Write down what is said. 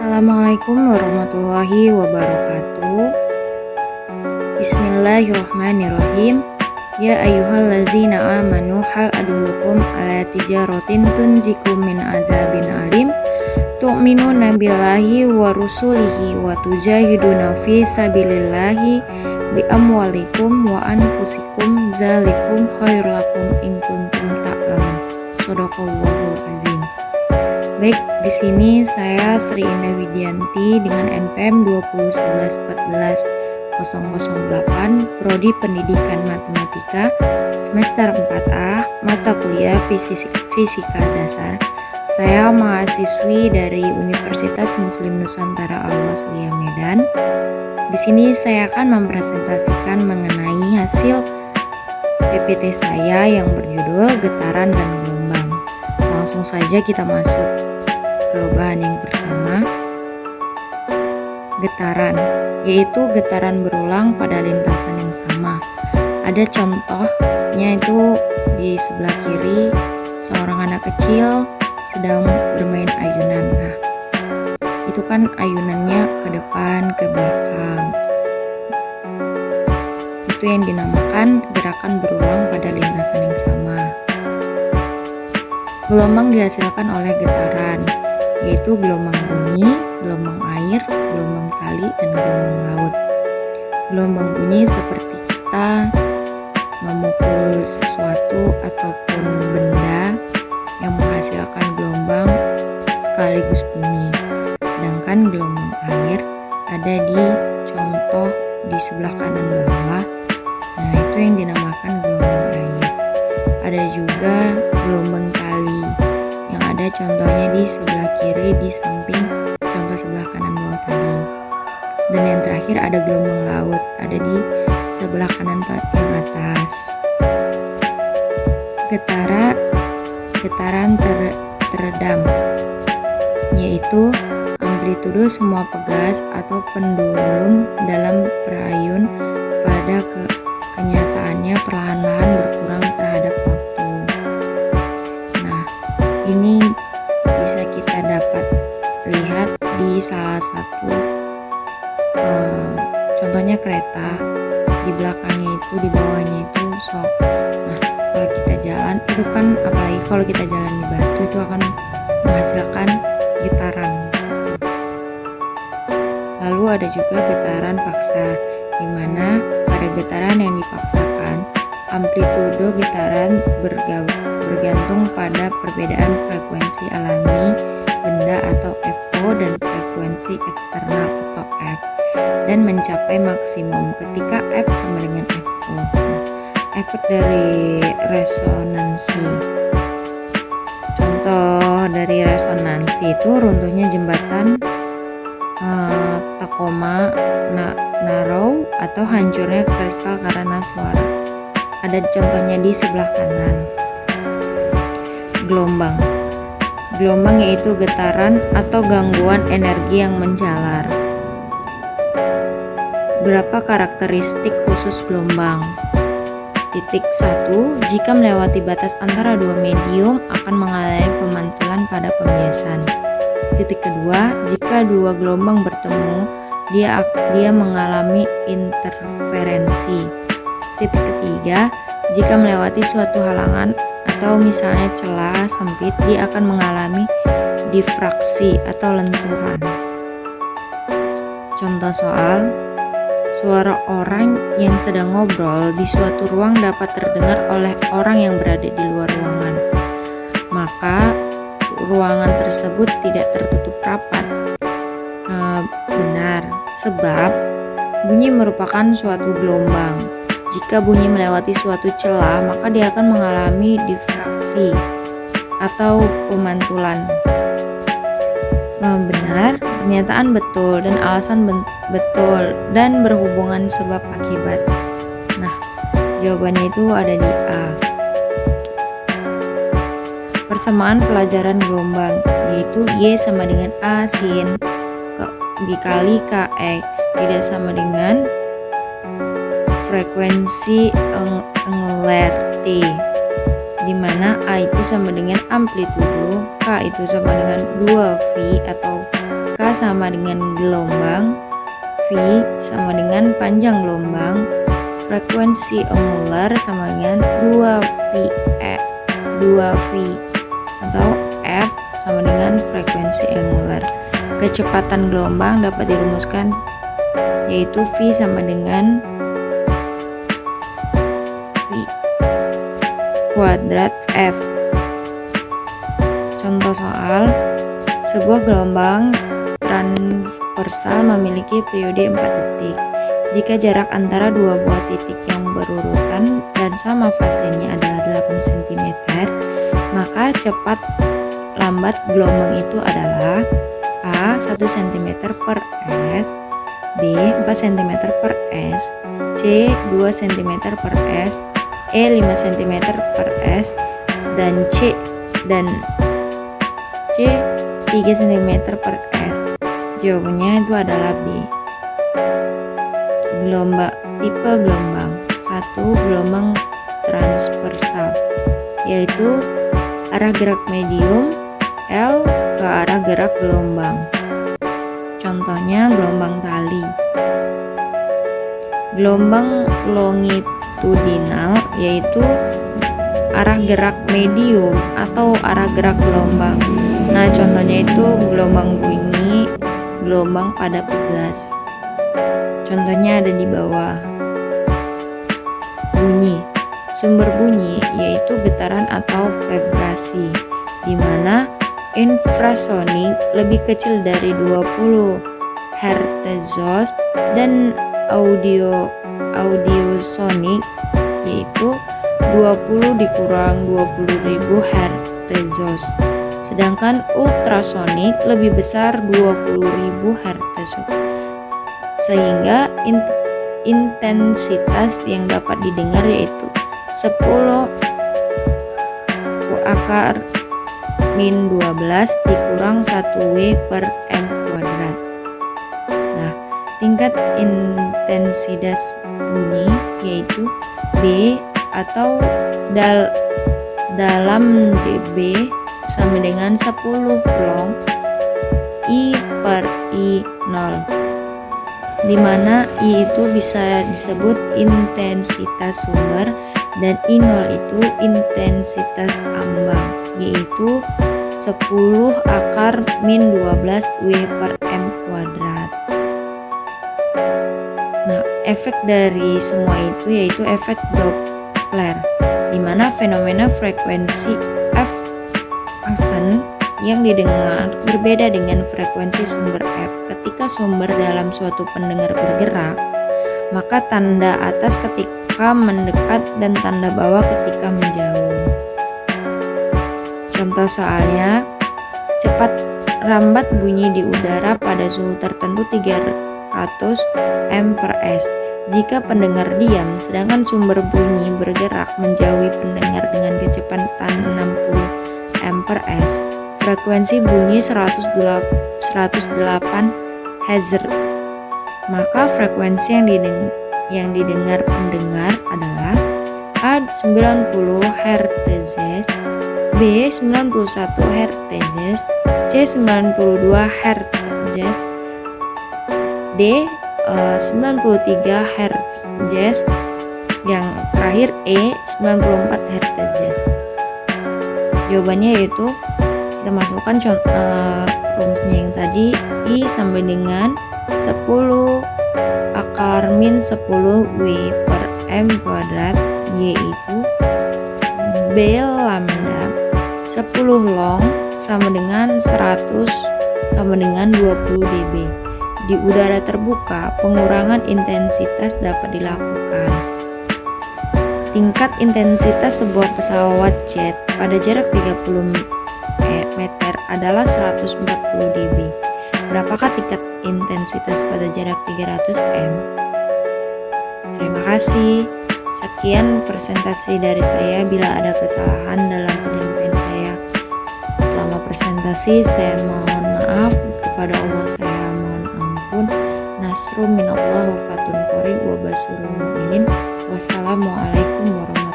Assalamualaikum warahmatullahi wabarakatuh. Bismillahirrahmanirrahim. Ya ayyuhallazina amanu hal adullukum ala tijaratin tunjikum min azabin alim tu'minuna billahi wa rusulihi wa tujahiduna fi sabilillahi bi amwalikum wa anfusikum zalikum khairul lakum in kuntum ta'lamun. Shadaqallahul azim. Baik, di sini saya Sri Indah Widianti dengan NPM 201141008, Prodi Pendidikan Matematika, semester 4A, mata kuliah Fisika Dasar. Saya mahasiswi dari Universitas Muslim Nusantara Al-Wasliyah Medan. Di sini saya akan mempresentasikan mengenai hasil PPT saya yang berjudul Getaran dan Gelombang. Langsung saja kita masuk ke bahan yang pertama. Getaran, yaitu getaran berulang pada lintasan yang sama. Ada contohnya itu di sebelah kiri, seorang anak kecil sedang bermain ayunan. Nah, itu kan ayunannya ke depan, ke belakang. Itu yang dinamakan gerakan berulang pada lintasan yang sama. Gelombang dihasilkan oleh getaran, yaitu gelombang bunyi, gelombang air, gelombang tali, dan gelombang laut. Gelombang bunyi seperti kita memukul sesuatu ataupun benda yang menghasilkan gelombang sekaligus bunyi. Sedangkan gelombang air ada di contoh di sebelah kanan bawah. Nah, itu yang dinamakan gelombang air. Ada juga gelombang tali yang ada contohnya di sebelah kiri di samping contoh sebelah kanan bawah tadi. Dan yang terakhir ada gelombang laut, ada di sebelah kanan yang atas. Getaran teredam, yaitu amplitudo semua pegas atau pendulum dalam perayun pada kenyataannya perlahan-lahan berkurang terhadap waktu. Nah, ini bisa kita dapat lihat di salah satu contohnya kereta. Di belakangnya itu, di bawahnya itu sok. Nah, kalau kita jalan itu kan, apalagi kalau kita jalan di batu, itu akan menghasilkan getaran. Lalu ada juga getaran paksa, di mana pada getaran yang dipaksakan, amplitudo getaran bergantung pada perbedaan frekuensi alami benda atau FO dan frekuensi eksternal atau F, dan mencapai maksimum ketika F sama dengan FO. Nah, efek dari resonansi. Contoh dari resonansi itu runtuhnya jembatan Tacoma Narrow atau hancurnya kristal karena suara. Ada contohnya di sebelah kanan. Gelombang yaitu getaran atau gangguan energi yang menjalar. Berapa karakteristik khusus gelombang? Titik 1. Jika melewati batas antara dua medium akan mengalami pemantulan pada pembiasan. Titik kedua, jika dua gelombang bertemu, dia mengalami interferensi. Titik ketiga, jika melewati suatu halangan atau misalnya celah sempit, dia akan mengalami difraksi atau lenturan. Contoh soal, suara orang yang sedang ngobrol di suatu ruang dapat terdengar oleh orang yang berada di luar ruangan. Maka ruangan tersebut tidak tertutup rapat. Benar, sebab bunyi merupakan suatu gelombang. Jika bunyi melewati suatu celah, maka dia akan mengalami difraksi atau pemantulan. Benar, pernyataan betul dan alasan betul dan berhubungan sebab akibat. Nah, jawabannya itu ada di A. Persamaan pelajaran gelombang, yaitu Y sama dengan A sin dikali KX tidak sama dengan frekuensi angular T, di mana A itu sama dengan amplitudo, K itu sama dengan 2V atau K sama dengan gelombang, V sama dengan panjang gelombang, frekuensi angular sama dengan 2V atau F sama dengan frekuensi angular. Kecepatan gelombang dapat dirumuskan yaitu V sama dengan V kuadrat F. Contoh soal, sebuah gelombang transversal memiliki periode 4 detik. Jika jarak antara dua buah titik yang berurutan dan sama fasenya adalah 8 cm, maka cepat lambat gelombang itu adalah A. 1 cm per S, B. 4 cm per S, C. 2 cm per S, E. 5 cm per S, dan C 3 cm per S. Jawabannya itu adalah B. Tipe gelombang 1. Gelombang transversal, yaitu arah gerak medium L ke arah gerak gelombang. Contohnya gelombang tali. Gelombang longitudinal yaitu arah gerak medium atau arah gerak gelombang. Nah, contohnya itu gelombang bunyi, gelombang pada pegas. Contohnya ada di bawah. Bunyi. Sumber bunyi yaitu getaran atau vibrasi, di mana infrasonik lebih kecil dari 20 Hz dan audiosonik yaitu 20 dikurang 20.000 Hz. Sedangkan ultrasonik lebih besar 20.000 Hz. Sehingga intensitas yang dapat didengar yaitu 10 akar min 12 dikurang 1W per M kuadrat. Nah, tingkat intensitas bunyi yaitu B atau dalam dB sama dengan 10 long I per I0, di mana I itu bisa disebut intensitas sumber dan I0 itu intensitas ambang, yaitu 10 akar min 12 W per M kuadrat. Nah, efek dari semua itu yaitu efek Doppler, di mana fenomena frekuensi F aksen yang didengar berbeda dengan frekuensi sumber F. Ketika sumber dalam suatu pendengar bergerak, maka tanda atas ketika mendekat dan tanda bawah ketika menjauh. Contoh soalnya, cepat rambat bunyi di udara pada suhu tertentu 300 M per S. Jika pendengar diam, sedangkan sumber bunyi bergerak menjauhi pendengar dengan kecepatan 60 M per S, frekuensi bunyi 108 Hz. Maka frekuensi yang didengar pendengar adalah A 90 Hz, B 91 Hz, C 92 Hz, D 93 Hz, yang terakhir E 94 Hz. Jawabannya yaitu kita masukkan rumusnya yang tadi, I sampai dengan 10 akar min 10 W per M kuadrat, yaitu B lambda 10 long sama dengan 100 sama dengan 20 dB. Di udara terbuka, pengurangan intensitas dapat dilakukan. Tingkat intensitas sebuah pesawat jet pada jarak 30 meter adalah 140 dB. Berapakah tingkat intensitas pada jarak 300 m? Terima kasih. Sekian presentasi dari saya. Bila ada kesalahan dalam penyampaian saya selama presentasi, saya mohon maaf. Kepada Allah saya mohon ampun. Nasrun minallah wa fatun qarib wa basyirul mu'minin. Wassalamualaikum warahmatullahi wabarakatuh.